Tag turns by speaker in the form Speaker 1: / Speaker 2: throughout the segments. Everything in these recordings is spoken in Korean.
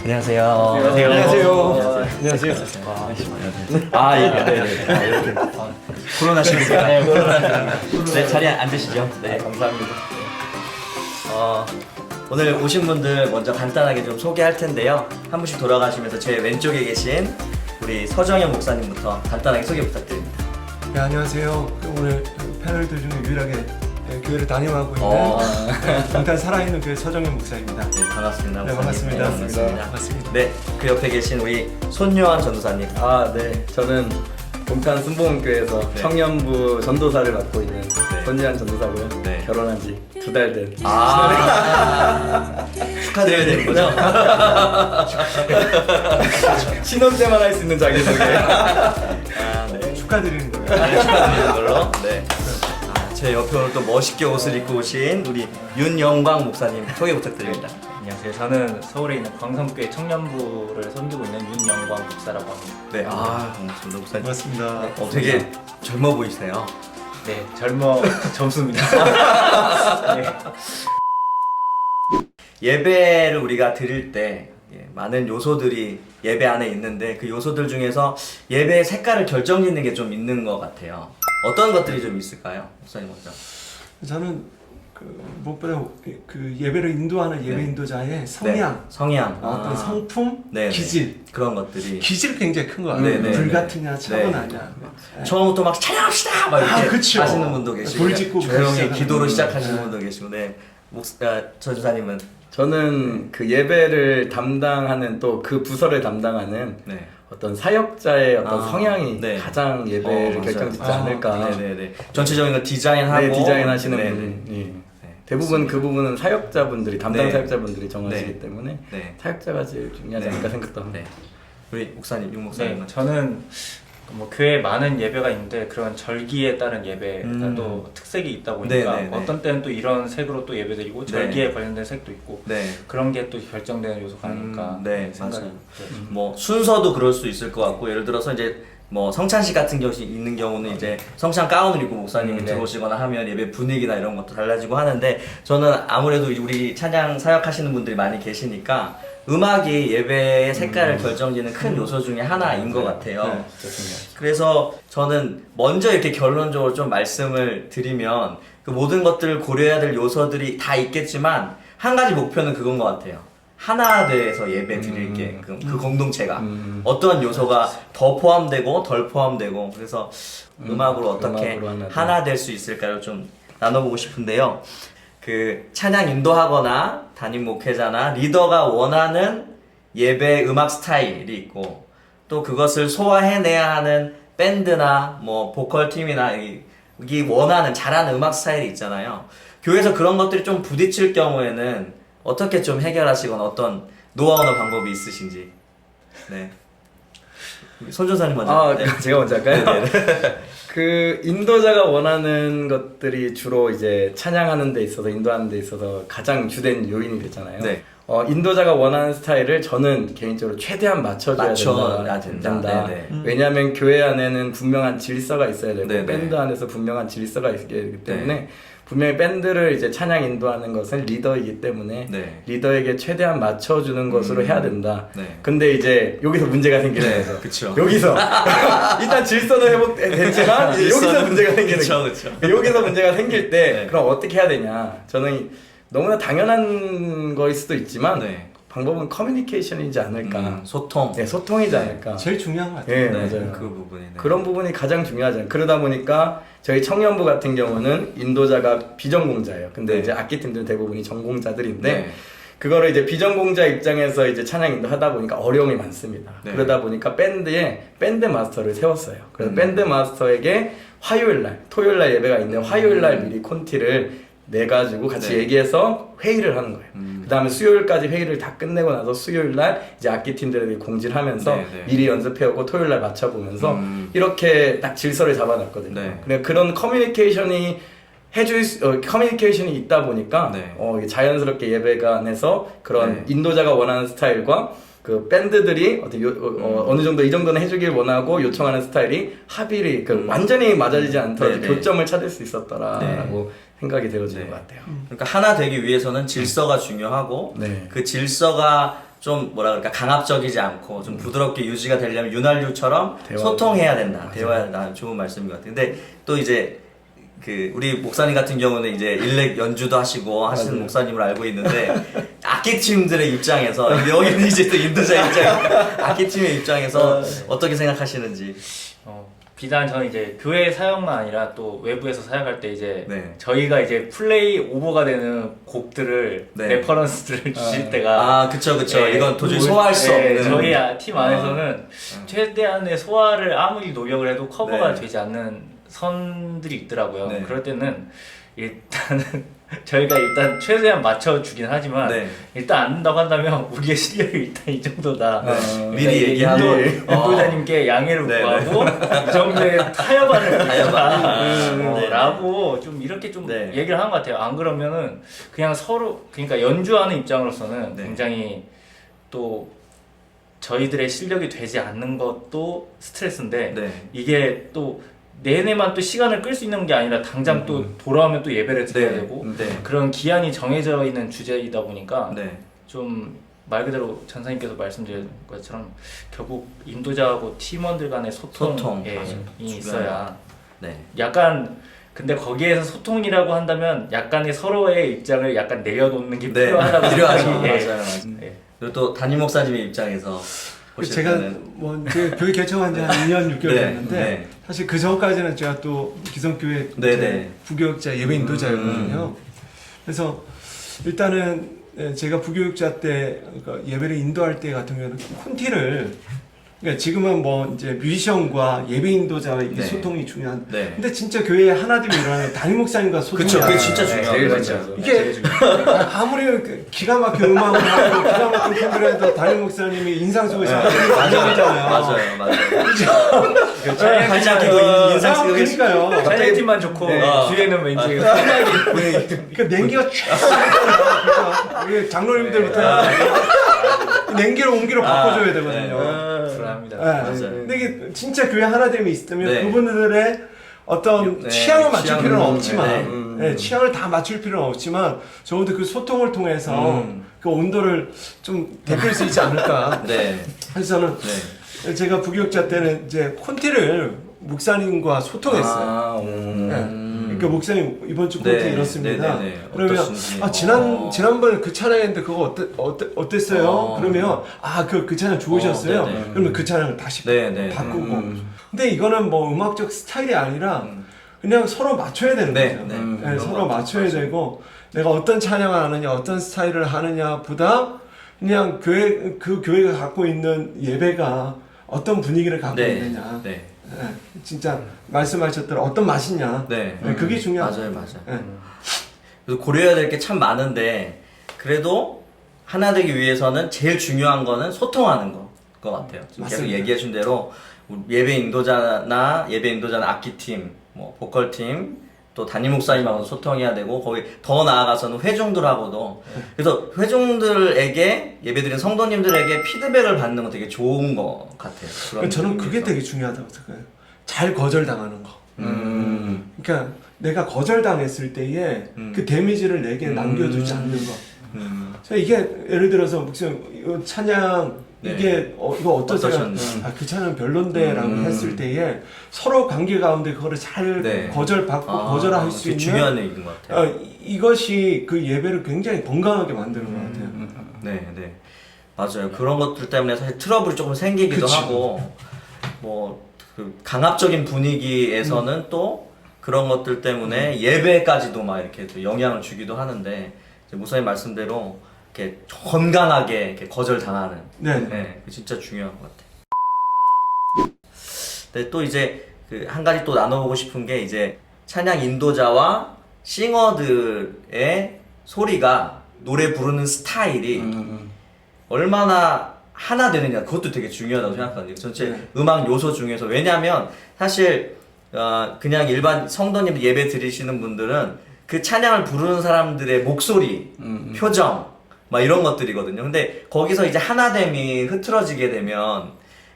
Speaker 1: 안녕하세요.
Speaker 2: 안녕하세요. 안녕하세요.
Speaker 1: 아, 예, 네. 아, 이렇게. 코로나 시국이라. 네, 코로나 시국이라. 네, 자리에 앉으시죠. 네, 감사합니다. 오늘 오신 분들 먼저 간단하게 좀 소개할 텐데요. 한 분씩 돌아가시면서 제 왼쪽에 계신 우리 서정현 목사님부터 간단하게 소개 부탁드립니다.
Speaker 2: 네, 안녕하세요. 오늘 패널들 중에 유일하게 교회를 담임하고 있는 동탄 살아있는 교회 서정현 목사입니다.
Speaker 1: 네, 반갑습니다.
Speaker 2: 네,
Speaker 1: 목사님.
Speaker 2: 반갑습니다.
Speaker 1: 네,
Speaker 2: 반갑습니다.
Speaker 1: 네, 그 옆에 계신 우리 손요한 전도사님.
Speaker 3: 네. 저는 동탄 순복음교회에서
Speaker 1: 네.
Speaker 3: 청년부 전도사를 맡고 있는
Speaker 1: 네.
Speaker 3: 손지한 전도사고요.
Speaker 1: 네.
Speaker 3: 결혼한 지 2달 된.
Speaker 1: 축하드려야 되는 거죠?
Speaker 3: 신혼 때만 할 수 있는 자기소개.
Speaker 1: 네.
Speaker 2: 축하드리는 거예요.
Speaker 1: 네, 축하드리는 걸로. 네. 제 옆에 오늘 또 멋있게 옷을 입고 오신 우리 윤영광 목사님 소개 부탁드립니다.
Speaker 4: 안녕하세요. 저는 서울에 있는 광성교회 청년부를 섬기고 있는 윤영광 목사라고 합니다.
Speaker 1: 네, 반갑습니다, 목사님.
Speaker 2: 반갑습니다.
Speaker 1: 되게 젊어 보이세요.
Speaker 4: 네, 젊습니다. 네.
Speaker 1: 예배를 우리가 드릴 때 많은 요소들이 예배 안에 있는데 그 요소들 중에서 예배의 색깔을 결정짓는 게 좀 있는 것 같아요. 어떤 것들이 좀 있을까요, 목사님 먼저?
Speaker 2: 저는 무엇보다 그 예배를 인도하는 예배
Speaker 1: 네.
Speaker 2: 인도자의 성향,
Speaker 1: 네, 성향,
Speaker 2: 어떤 성품,
Speaker 1: 네,
Speaker 2: 기질.
Speaker 1: 그런 것들이
Speaker 2: 기질이 굉장히 큰 것 같아요.
Speaker 1: 네, 네,
Speaker 2: 불
Speaker 1: 네.
Speaker 2: 같으냐, 차분하냐. 네.
Speaker 1: 처음부터 막 찬양합시다 막 이렇게
Speaker 2: 그쵸.
Speaker 1: 하시는 분도 계시고
Speaker 2: 돌 짚고
Speaker 1: 조용히
Speaker 2: 시작하는
Speaker 1: 기도로
Speaker 2: 분들.
Speaker 1: 시작하시는
Speaker 2: 네.
Speaker 1: 분도 계시고 네. 전사님은
Speaker 3: 저는 그 예배를 담당하는 또 그 부서를 담당하는
Speaker 1: 네.
Speaker 3: 어떤 사역자의 어떤 성향이
Speaker 1: 네.
Speaker 3: 가장 예배를
Speaker 1: 맞아요.
Speaker 3: 결정짓지 않을까.
Speaker 1: 네네네. 전체적인 거 디자인하고
Speaker 3: 네, 디자인하시는
Speaker 1: 네네.
Speaker 3: 분이
Speaker 1: 네.
Speaker 3: 대부분 그 부분은 사역자분들이 담당
Speaker 1: 네.
Speaker 3: 사역자분들이 정하시기
Speaker 1: 네.
Speaker 3: 때문에
Speaker 1: 네.
Speaker 3: 사역자가 제일 중요하지
Speaker 1: 네.
Speaker 3: 않을까 생각도 합니다.
Speaker 1: 네. 우리 목사님, 윤 목사님은
Speaker 4: 네, 저는 뭐 교회에 많은 예배가 있는데 그런 절기에 따른 예배가 또 특색이 있다 보니까
Speaker 1: 네, 네, 네.
Speaker 4: 어떤 때는 또 이런 색으로 또 예배드리고 절기에 관련된 색도 있고
Speaker 1: 네.
Speaker 4: 그런 게 또 결정되는 요소가 아닐까
Speaker 1: 네,
Speaker 4: 생각이
Speaker 1: 맞아요.
Speaker 4: 들어요.
Speaker 1: 뭐 순서도 그럴 수 있을 것 같고 예를 들어서 이제 뭐 성찬식 같은 경우 있는 경우는 이제 성찬 가운을 입고 목사님이
Speaker 4: 네.
Speaker 1: 들어오시거나 하면 예배 분위기나 이런 것도 달라지고 하는데 저는 아무래도 우리 찬양 사역하시는 분들이 많이 계시니까 음악이 예배의 색깔을 결정짓는 큰 요소 중에 하나인 것 같아요.
Speaker 3: 네, 좋습니다.
Speaker 1: 그래서 저는 먼저 이렇게 결론적으로 좀 말씀을 드리면 그 모든 것들을 고려해야 될 요소들이 다 있겠지만 한 가지 목표는 그건 것 같아요. 하나 돼서 예배 드릴 게 그 공동체가 어떤 요소가 더 포함되고 덜 포함되고 그래서 음악으로 어떻게
Speaker 3: 음악으로
Speaker 1: 하나 될 수 있을까요? 좀 나눠보고 싶은데요. 그 찬양 인도하거나 담임 목회자나 리더가 원하는 예배 음악 스타일이 있고 또 그것을 소화해내야 하는 밴드나 뭐 보컬 팀이나 이 원하는 잘하는 음악 스타일이 있잖아요. 교회에서 그런 것들이 좀 부딪힐 경우에는 어떻게 좀 해결하시거나 어떤 노하우나 방법이 있으신지. 네. 손전사님 먼저. 네.
Speaker 3: 제가 먼저 할까요?
Speaker 1: 네네.
Speaker 3: 그 인도자가 원하는 것들이 주로 이제 찬양하는 데 있어서 인도하는 데 있어서 가장 주된 요인이 됐잖아요.
Speaker 1: 네.
Speaker 3: 인도자가 원하는 스타일을 저는 개인적으로 최대한 맞춰줘야 된다.
Speaker 1: 네네.
Speaker 3: 왜냐하면 교회 안에는 분명한 질서가 있어야 되고
Speaker 1: 네네.
Speaker 3: 밴드 안에서 분명한 질서가 있기 때문에 분명히 밴드를 이제 찬양 인도하는 것은 리더이기 때문에
Speaker 1: 네.
Speaker 3: 리더에게 최대한 맞춰주는 것으로 해야 된다.
Speaker 1: 네.
Speaker 3: 근데 이제 여기서 문제가 생기는 거죠.
Speaker 1: 그쵸.
Speaker 3: 여기서 일단 질서는 회복됐지만 여기서 문제가 생기는
Speaker 1: 그쵸,
Speaker 3: 거죠.
Speaker 1: 그쵸.
Speaker 3: 여기서 문제가 생길 때
Speaker 1: 네.
Speaker 3: 그럼 어떻게 해야 되냐? 저는 너무나 당연한 거일 수도 있지만
Speaker 1: 네.
Speaker 3: 방법은 커뮤니케이션이지 않을까.
Speaker 1: 소통.
Speaker 3: 네, 소통이지 않을까.
Speaker 2: 제일 중요한 것 같아요.
Speaker 3: 네,
Speaker 1: 네,
Speaker 3: 맞아요.
Speaker 1: 그 부분이. 네.
Speaker 3: 그런 부분이 가장 중요하잖아요. 그러다 보니까 저희 청년부 같은 경우는 인도자가 비전공자예요. 근데
Speaker 1: 네.
Speaker 3: 이제 악기팀들은 대부분이 전공자들인데
Speaker 1: 네.
Speaker 3: 그거를 이제 비전공자 입장에서 이제 찬양 인도 하다 보니까 어려움이 많습니다.
Speaker 1: 네.
Speaker 3: 그러다 보니까 밴드에 밴드 마스터를 세웠어요. 그래서 밴드 마스터에게 화요일 날, 토요일 날 예배가 있는데 화요일 날 미리 콘티를 내가지고 같이
Speaker 1: 네.
Speaker 3: 얘기해서 회의를 하는 거예요. 그 다음에 수요일까지 회의를 다 끝내고 나서 수요일 날 이제 악기팀들에게 공지를 하면서
Speaker 1: 네, 네.
Speaker 3: 미리 연습해오고 토요일 날 맞춰보면서 이렇게 딱 질서를 잡아놨거든요.
Speaker 1: 네.
Speaker 3: 근데 그런 커뮤니케이션이 커뮤니케이션이 있다 보니까
Speaker 1: 네.
Speaker 3: 이게 자연스럽게 예배관에서 그런
Speaker 1: 네.
Speaker 3: 인도자가 원하는 스타일과 그 밴드들이 어느 정도 이 정도는 해주길 원하고 요청하는 스타일이 합일이 완전히 맞아지지 않더라도
Speaker 1: 네, 네.
Speaker 3: 교점을 찾을 수 있었더라라고 생각이 되어지는
Speaker 1: 네.
Speaker 3: 것 같아요.
Speaker 1: 그러니까 하나 되기 위해서는 질서가 중요하고
Speaker 3: 네.
Speaker 1: 그 질서가 좀 뭐라 그럴까 강압적이지 않고 좀 부드럽게 유지가 되려면 윤활유처럼
Speaker 3: 대화.
Speaker 1: 소통해야 된다. 대화해야 된다. 좋은 말씀인 것 같아요. 근데 또 이제 그 우리 목사님 같은 경우는 이제 일렉 연주도 하시고 하시는
Speaker 3: 맞아요.
Speaker 1: 목사님을 알고 있는데 악기팀들의 입장에서 여기는 이제 또 인도자 입장 악기팀의 입장에서 어떻게 생각하시는지.
Speaker 4: 비단 저는 이제 교회 사역만 아니라 또 외부에서 사역할 때 이제
Speaker 1: 네.
Speaker 4: 저희가 이제 플레이 오버가 되는 곡들을
Speaker 1: 네.
Speaker 4: 레퍼런스들을 주실 때가
Speaker 1: 그쵸.
Speaker 4: 예,
Speaker 1: 이건 도저히 소화할 수 없는.
Speaker 4: 저희 팀 안에서는 최대한의 소화를 아무리 노력을 해도 커버가
Speaker 1: 네.
Speaker 4: 되지 않는 선들이 있더라고요.
Speaker 1: 네.
Speaker 4: 그럴 때는 일단은 저희가 일단 최대한 맞춰주긴 하지만
Speaker 1: 네.
Speaker 4: 일단 안 된다고 한다면 우리의 실력이 일단 이 정도다.
Speaker 1: 미리 얘기하고.
Speaker 4: 인도자님께 양해를
Speaker 1: 네,
Speaker 4: 구하고 이 정도의 타협안을
Speaker 1: 타협안.
Speaker 4: 라고 좀 이렇게 좀
Speaker 1: 네.
Speaker 4: 얘기를 하는 것 같아요. 안 그러면은 그냥 서로 그러니까 연주하는 입장으로서는
Speaker 1: 네.
Speaker 4: 굉장히 또 저희들의 실력이 되지 않는 것도 스트레스인데
Speaker 1: 네.
Speaker 4: 이게 또 내내만 또 시간을 끌 수 있는 게 아니라 당장 또 돌아오면 또 예배를 드려야 되고
Speaker 1: 네.
Speaker 4: 그런 기한이 정해져 있는 주제이다 보니까
Speaker 1: 네.
Speaker 4: 좀 말 그대로 전사님께서 말씀드린 것처럼 결국 인도자하고 팀원들 간의
Speaker 1: 소통,
Speaker 4: 소통이
Speaker 1: 맞아요.
Speaker 4: 있어야
Speaker 1: 네.
Speaker 4: 약간 근데 거기에서 소통이라고 한다면 약간의 서로의 입장을 약간 내려놓는 게
Speaker 1: 네.
Speaker 4: 필요하다고
Speaker 1: 필요하죠.
Speaker 4: 생각이
Speaker 1: 맞아요.
Speaker 4: 예.
Speaker 1: 그리고 또 담임 목사님의 입장에서 보실
Speaker 2: 제가
Speaker 1: 때는
Speaker 2: 뭐 이제 교회 개청한 지 한 2년 6개월
Speaker 1: 네,
Speaker 2: 됐는데
Speaker 1: 네.
Speaker 2: 사실 그 전까지는 제가 또 기성교회
Speaker 1: 네,
Speaker 2: 이제
Speaker 1: 네.
Speaker 2: 부교육자 예배 인도자였거든요. 그래서 일단은 제가 부교육자 때 그러니까 예배를 인도할 때 같은 경우는 콘티를 그러니까 지금은 뭐 이제 뮤지션과 예배 인도자의 이게
Speaker 1: 네.
Speaker 2: 소통이 중요한.
Speaker 1: 네.
Speaker 2: 근데 진짜 교회에 하나됨이 일어나는 담임 목사님과 소통이.
Speaker 1: 그쵸, 그게
Speaker 2: 안
Speaker 1: 진짜
Speaker 2: 돼요.
Speaker 1: 중요해요.
Speaker 3: 제일
Speaker 1: 진짜.
Speaker 3: 중요하죠.
Speaker 2: 이게
Speaker 4: 제일 중요해요.
Speaker 2: 아무리 그 기가 막힌 음악을 하고 기가 막힌 콘티를 해도 담임 목사님이 인상 속에서
Speaker 1: 맞아요. 팔짱 끼고 인상 쓰고 계시-
Speaker 2: 그러니까요.
Speaker 4: 촬영팀만 좋고
Speaker 1: 네.
Speaker 4: 뒤에는 왠지
Speaker 2: 그러니까 냉기가 쫙 이게 장로님들부터 냉기로 온기로 바꿔줘야 되거든요.
Speaker 4: 불안합니다.
Speaker 2: 네.
Speaker 1: 맞아요.
Speaker 2: 근데 이게 진짜 교회 하나됨이 있으면
Speaker 1: 네.
Speaker 2: 그분들의 어떤
Speaker 1: 네,
Speaker 2: 취향을 맞출
Speaker 1: 취향을,
Speaker 2: 필요는 없지만
Speaker 1: 네.
Speaker 2: 네, 취향을 다 맞출 필요는 없지만 적어도 그 소통을 통해서 그 온도를 좀 대표할 수 있지 않을까.
Speaker 1: 네.
Speaker 2: 그래서 저는
Speaker 1: 네.
Speaker 2: 제가 부교육자 때는 이제 콘티를 목사님과 소통했어요. 그러니까 목사님 이번 주 콘티
Speaker 1: 네,
Speaker 2: 이렇습니다.
Speaker 1: 네, 네, 네.
Speaker 2: 그러면
Speaker 1: 어떠신지.
Speaker 2: 지난번에 그 찬양했는데 그거 어땠어요? 그러면 그 찬양 좋으셨어요.
Speaker 1: 네, 네.
Speaker 2: 그러면 그 찬양을 다시
Speaker 1: 네, 네.
Speaker 2: 바꾸고. 근데 이거는 뭐 음악적 스타일이 아니라 그냥 서로 맞춰야 되는
Speaker 1: 네,
Speaker 2: 거죠.
Speaker 1: 네.
Speaker 2: 네,
Speaker 1: 그런
Speaker 2: 서로
Speaker 1: 것
Speaker 2: 맞춰야
Speaker 1: 같아요.
Speaker 2: 되고 내가 어떤 찬양을 하느냐, 어떤 스타일을 하느냐보다 그냥 그 교회가 갖고 있는 예배가 어떤 분위기를 갖고
Speaker 1: 네.
Speaker 2: 있느냐.
Speaker 1: 네.
Speaker 2: 네, 진짜 말씀하셨더라 어떤 맛이냐.
Speaker 1: 네.
Speaker 2: 네, 그게 중요하죠.
Speaker 1: 맞아요.
Speaker 2: 네.
Speaker 1: 그래서 고려해야 될 게 참 많은데 그래도 하나 되기 위해서는 제일 중요한 거는 소통하는 것 같아요. 지금 계속
Speaker 2: 맞습니다.
Speaker 1: 얘기해 준 대로 예배 인도자는 악기팀, 뭐 보컬팀, 또 담임 목사님하고 소통해야 되고 거기 더 나아가서는 회중들하고도 그래서 회중들에게 예배드리는 성도님들에게 피드백을 받는 건 되게 좋은 것 같아요. 그런
Speaker 2: 저는 그게
Speaker 1: 의미에서.
Speaker 2: 되게 중요하다고 생각해요. 잘 거절당하는 거. 그러니까 내가 거절당했을 때에 그 데미지를 내게 남겨두지 않는 거. 자, 이게 예를 들어서 무슨 이거 찬양
Speaker 1: 네.
Speaker 2: 이게 이거 어떠세요?
Speaker 1: 어떠셨나요?
Speaker 2: 그 찬양 별론데라고 했을 때에 서로 관계 가운데 그거를 잘
Speaker 1: 네.
Speaker 2: 거절받고 거절할 수
Speaker 1: 그게
Speaker 2: 있는
Speaker 1: 중요한 얘기인 것 같아요.
Speaker 2: 이것이 그 예배를 굉장히 건강하게 만드는 것 같아요.
Speaker 1: 네. 맞아요. 그런 것들 때문에 사실 트러블이 조금 생기기도
Speaker 2: 그쵸.
Speaker 1: 하고, 그 강압적인 분위기에서는 또 그런 것들 때문에 예배까지도 막 이렇게 또 영향을 주기도 하는데, 이제 목사님 말씀대로 이렇게 건강하게 이렇게 거절당하는.
Speaker 2: 네.
Speaker 1: 그 진짜 중요한 것 같아요. 네, 또 이제 그 한 가지 또 나눠보고 싶은 게 이제 찬양 인도자와 싱어들의 소리가 노래 부르는 스타일이 얼마나 하나 되느냐 그것도 되게 중요하다고 생각하거든요. 전체 음악 요소 중에서 왜냐하면 사실 그냥 일반 성도님들 예배 드리시는 분들은 그 찬양을 부르는 사람들의 목소리, 표정 막 이런 것들이거든요. 근데 거기서 이제 하나됨이 흐트러지게 되면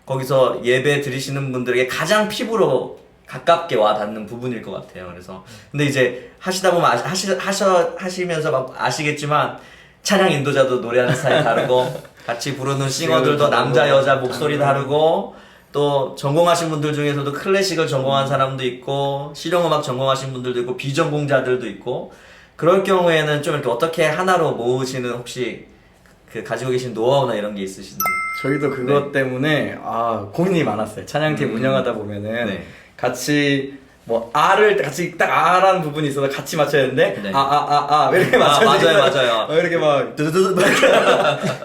Speaker 1: 거기서 예배 드리시는 분들에게 가장 피부로 가깝게 와 닿는 부분일 것 같아요. 그래서 근데 이제 하시다 보면 하시면서 막 아시겠지만 찬양 인도자도 노래하는 스타일이 다르고 같이 부르는 싱어들도 남자 여자 목소리 다르고 또 전공하신 분들 중에서도 클래식을 전공한 사람도 있고 실용음악 전공하신 분들도 있고 비전공자들도 있고 그럴 경우에는 좀 이렇게 어떻게 하나로 모으시는 혹시 그 가지고 계신 노하우나 이런 게 있으신지?
Speaker 3: 저희도 그것 때문에 고민이 많았어요. 찬양팀 운영하다 보면은
Speaker 1: 네.
Speaker 3: 같이 뭐 R을 같이 딱 R라는 부분이 있어서 같이 맞춰야 되는데
Speaker 1: 네.
Speaker 3: 이렇게 맞춰야
Speaker 1: 맞아요.
Speaker 3: 이렇게 막 두두두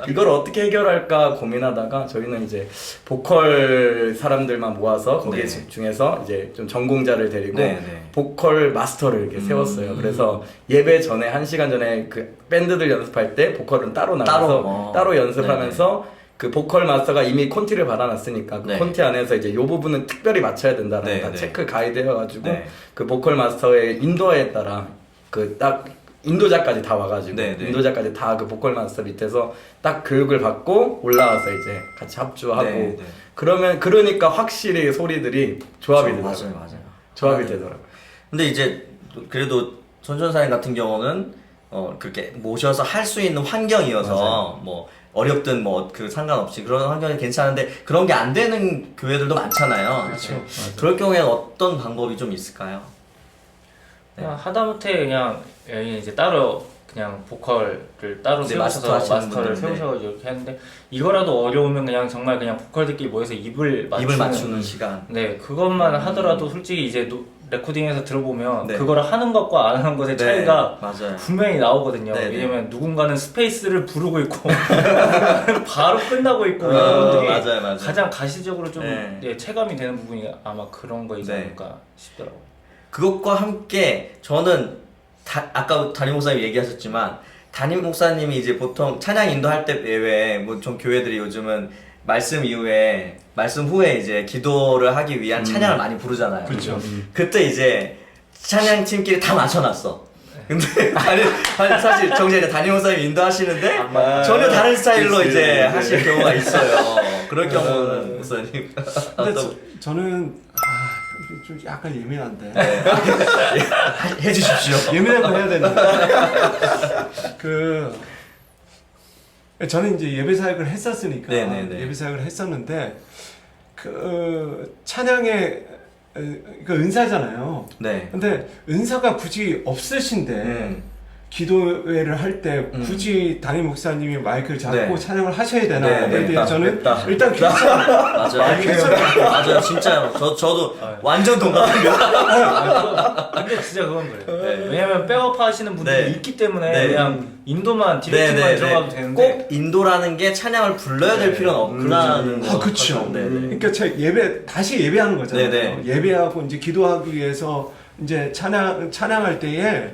Speaker 3: 이걸 어떻게 해결할까 고민하다가 저희는 이제 보컬 사람들만 모아서 거기
Speaker 1: 네.
Speaker 3: 중에서 이제 좀 전공자를 데리고
Speaker 1: 네, 네.
Speaker 3: 보컬 마스터를 이렇게 세웠어요. 그래서 예배 전에 1시간 전에 그 밴드들 연습할 때 보컬은 따로 나가서 따로 연습하면서 그 보컬 마스터가 이미 콘티를 받아놨으니까 그
Speaker 1: 네.
Speaker 3: 콘티 안에서 이제 요 부분은 특별히 맞춰야 된다는
Speaker 1: 네,
Speaker 3: 다
Speaker 1: 네.
Speaker 3: 체크 가이드 해가지고
Speaker 1: 네.
Speaker 3: 그 보컬 마스터의 인도에 따라 그 딱 인도자까지 다 와가지고
Speaker 1: 네, 네.
Speaker 3: 인도자까지 다 그 보컬 마스터 밑에서 딱 교육을 받고 올라와서 이제 같이 합주하고
Speaker 1: 네, 네.
Speaker 3: 그러니까 확실히 소리들이 조합이 되더라고요.
Speaker 1: 맞아요.
Speaker 3: 조합이
Speaker 1: 네.
Speaker 3: 되더라고요.
Speaker 1: 근데 이제 그래도 손전사님 같은 경우는 그렇게 모셔서 할 수 있는 환경이어서 뭐 어렵든 뭐 그 상관없이 그런 환경이 괜찮은데 그런 게 안 되는 교회들도 많잖아요.
Speaker 2: 그렇죠.
Speaker 1: 그럴 경우에는 어떤 방법이 좀 있을까요? 네.
Speaker 4: 그냥 하다못해 그냥 이제 따로 그냥 보컬을 따로
Speaker 1: 네,
Speaker 4: 세우셔서
Speaker 1: 마스터 하시는
Speaker 4: 마스터를
Speaker 1: 분들,
Speaker 4: 세우셔서 이렇게 했는데 이거라도 어려우면 그냥 정말 그냥 보컬들끼리 모여서 입을
Speaker 1: 맞추는 시간.
Speaker 4: 네, 그것만 하더라도 솔직히 이제 레코딩에서 들어보면
Speaker 1: 네.
Speaker 4: 그거를 하는 것과 안 하는 것의
Speaker 1: 네,
Speaker 4: 차이가
Speaker 1: 맞아요.
Speaker 4: 분명히 나오거든요.
Speaker 1: 네, 네.
Speaker 4: 왜냐면 누군가는 스페이스를 부르고 있고 바로 끝나고 있고 이런 것들이
Speaker 1: 맞아요.
Speaker 4: 가장 가시적으로 좀
Speaker 1: 네.
Speaker 4: 네, 체감이 되는 부분이 아마 그런 거이지
Speaker 1: 네.
Speaker 4: 않을까 싶더라고요.
Speaker 1: 그것과 함께 저는 아까 담임 목사님 얘기하셨지만 담임 목사님이 이제 보통 찬양 인도할 때 예외 뭐 좀 교회들이 요즘은 말씀 이후에 말씀 후에 이제 기도를 하기 위한 찬양을 많이 부르잖아요.
Speaker 2: 그렇죠.
Speaker 1: 그때 이제 찬양 팀끼리 다 맞춰놨어. 근데 사실 정작 이제 담임 목사님 인도하시는데 전혀 다른 스타일로
Speaker 3: 그치.
Speaker 1: 이제
Speaker 3: 네.
Speaker 1: 하실 경우가 있어요. 그럴 경우는 목사님
Speaker 2: 근데 저는 이게 좀 약간 예민한데
Speaker 1: 해주십시오.
Speaker 2: 예민한 거 해야 되는데 저는 이제 예배 사역을 했었으니까
Speaker 1: 네네네.
Speaker 2: 예배 사역을 했었는데 그 찬양의 그 은사잖아요.
Speaker 1: 네.
Speaker 2: 근데 은사가 굳이 없으신데 기도회를 할 때 굳이 담임 목사님이 마이크를 잡고
Speaker 1: 네.
Speaker 2: 찬양을 하셔야 되나?
Speaker 1: 네, 네.
Speaker 2: 근데 저는
Speaker 1: 맵다.
Speaker 2: 일단 괜찮아요.
Speaker 1: 맞아요. 맞아요. 진짜요. 저도 완전 동감합니다.
Speaker 4: 근데 진짜 그건 그래요.
Speaker 1: 네.
Speaker 4: 왜냐면 백업 하시는 분들이
Speaker 1: 네.
Speaker 4: 있기 때문에
Speaker 1: 네.
Speaker 4: 그냥 인도만 디렉팅만 들어가도 되는데
Speaker 1: 꼭 인도라는 게 찬양을 불러야 될 필요는 없구나는 거.
Speaker 2: 그렇죠.
Speaker 1: 네, 네.
Speaker 2: 그러니까 제가 다시 예배하는 거잖아요.
Speaker 1: 네네.
Speaker 2: 예배하고 이제 기도하기 위해서 이제 찬양할 때에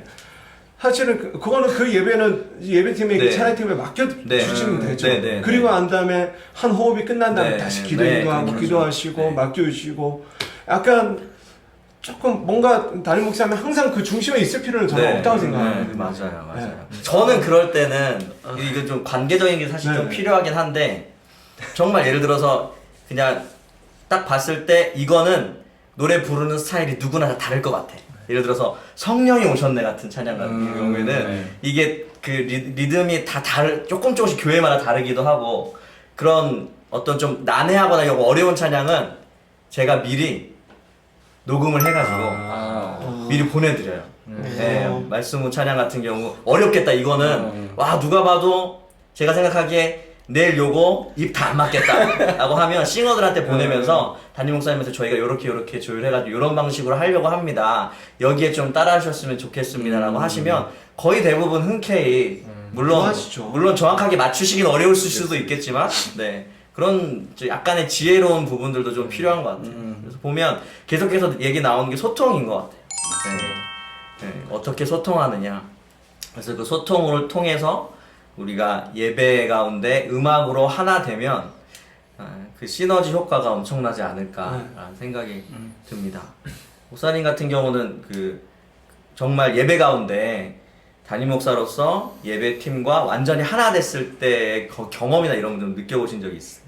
Speaker 2: 사실은 그거는 그 예배는 예배팀에
Speaker 1: 네.
Speaker 2: 찬양팀에 맡겨 주시면 되죠.
Speaker 1: 네.
Speaker 2: 그리고 난 다음에 한 호흡이 끝난 다음에
Speaker 1: 네.
Speaker 2: 다시 기도
Speaker 1: 네.
Speaker 2: 인도하고
Speaker 1: 그렇죠.
Speaker 2: 기도하시고
Speaker 1: 네.
Speaker 2: 맡겨주시고 약간 조금 뭔가 담임 목사님 항상 그 중심에 있을 필요는 저는 없다고 생각해요.
Speaker 1: 맞아요. 저는 그럴 때는 이거 좀 관계적인 게 사실 좀
Speaker 2: 네.
Speaker 1: 필요하긴 한데 정말 예를 들어서 그냥 딱 봤을 때 이거는 노래 부르는 스타일이 누구나 다 다를 것 같아. 예를 들어서 성령이 오셨네 같은 찬양 같은 경우에는
Speaker 3: 네.
Speaker 1: 이게 그 리듬이 다 조금씩 교회마다 다르기도 하고 그런 어떤 좀 난해하거나 어려운 찬양은 제가 미리 녹음을 해가지고 미리 보내드려요. 네, 말씀 후 찬양 같은 경우 어렵겠다 이거는 와 누가 봐도 제가 생각하기에 내일 요거 입 다 안 맞겠다 라고 하면 싱어들한테 보내면서 담임 목사님한테 저희가 요렇게 조율해가지고 요런 방식으로 하려고 합니다 여기에 좀 따라 하셨으면 좋겠습니다 라고 하시면 거의 대부분 흔쾌히
Speaker 2: 좋아하시죠.
Speaker 1: 물론 정확하게 맞추시긴 어려울 수도 있겠지만 네 그런 약간의 지혜로운 부분들도 좀 필요한 것 같아요. 그래서 보면 계속해서 얘기 나오는 게 소통인 것 같아요. 네, 어떻게 소통하느냐. 그래서 그 소통을 통해서 우리가 예배 가운데 음악으로 하나 되면 그 시너지 효과가 엄청나지 않을까라는 생각이 듭니다. 목사님 같은 경우는 그 정말 예배 가운데 담임 목사로서 예배팀과 완전히 하나 됐을 때의 경험이나 이런 거 느껴보신 적이 있어요?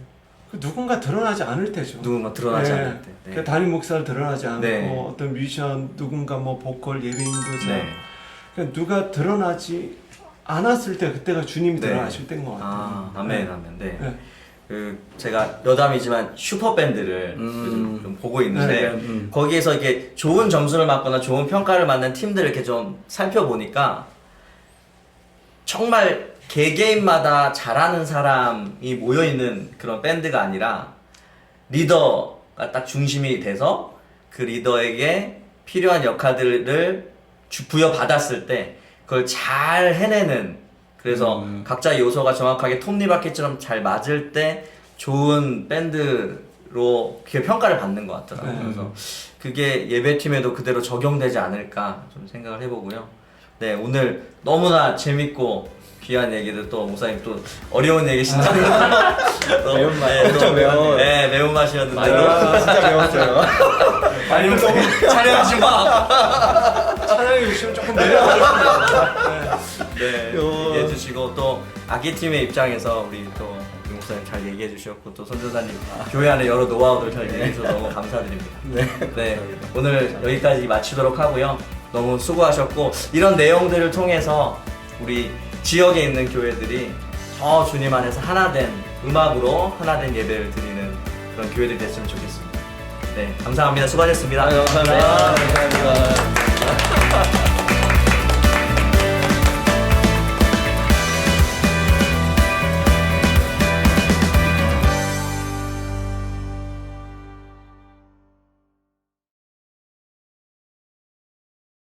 Speaker 2: 누군가 드러나지 않을 때죠.
Speaker 1: 누군가 드러나지 않을 때. 네.
Speaker 2: 그 담임 목사를 드러나지 않고
Speaker 1: 네.
Speaker 2: 어떤 뮤지션 누군가 뭐 보컬 예배 인도자
Speaker 1: 네.
Speaker 2: 그러니까 누가 드러나지 안 왔을 때 그때가 주님이
Speaker 1: 네.
Speaker 2: 드러나실 때인 것 같아요.
Speaker 1: 아, 아멘, 아멘. 네.
Speaker 2: 네.
Speaker 1: 그 제가 여담이지만 슈퍼 밴드를 요즘 좀 보고 있는데
Speaker 3: 네,
Speaker 1: 거기에서 이렇게 좋은 점수를 받거나 좋은 평가를 받는 팀들을 이렇게 좀 살펴보니까 정말 개개인마다 잘하는 사람이 모여 있는 그런 밴드가 아니라 리더가 딱 중심이 돼서 그 리더에게 필요한 역할들을 부여받았을 때 그걸 잘 해내는, 그래서 각자 요소가 정확하게 톱니바퀴처럼 잘 맞을 때 좋은 밴드로 그게 평가를 받는 것 같더라고요. 그래서 그게 예배팀에도 그대로 적용되지 않을까 좀 생각을 해보고요. 네, 오늘 너무나 재밌고 귀한 얘기들, 또 목사님 또 어려운 얘기 진짜
Speaker 3: 매운맛.
Speaker 1: 네,
Speaker 3: 엄청 매운.
Speaker 1: 네, 매운맛이었는데
Speaker 3: 진짜 배웠어요.
Speaker 1: 아니 너무 촬영하지 마.
Speaker 2: 찬양의 욕심은 조금 내려가겠습니다.
Speaker 1: 네, 얘기해 주시고 또 아기팀의 입장에서 우리 또 우리 목사님 잘 얘기해 주셨고 또 선교사님 교회 안에 여러 노하우들 잘 얘기해 주셔서 너무 감사드립니다. 네, 오늘 여기까지 마치도록 하고요. 너무 수고하셨고 이런 내용들을 통해서 우리 지역에 있는 교회들이 더 주님 안에서 하나된 음악으로 하나된 예배를 드리는 그런 교회들이 됐으면 좋겠습니다. 네, 감사합니다. 수고하셨습니다.
Speaker 3: 감사합니다. 감사합니다.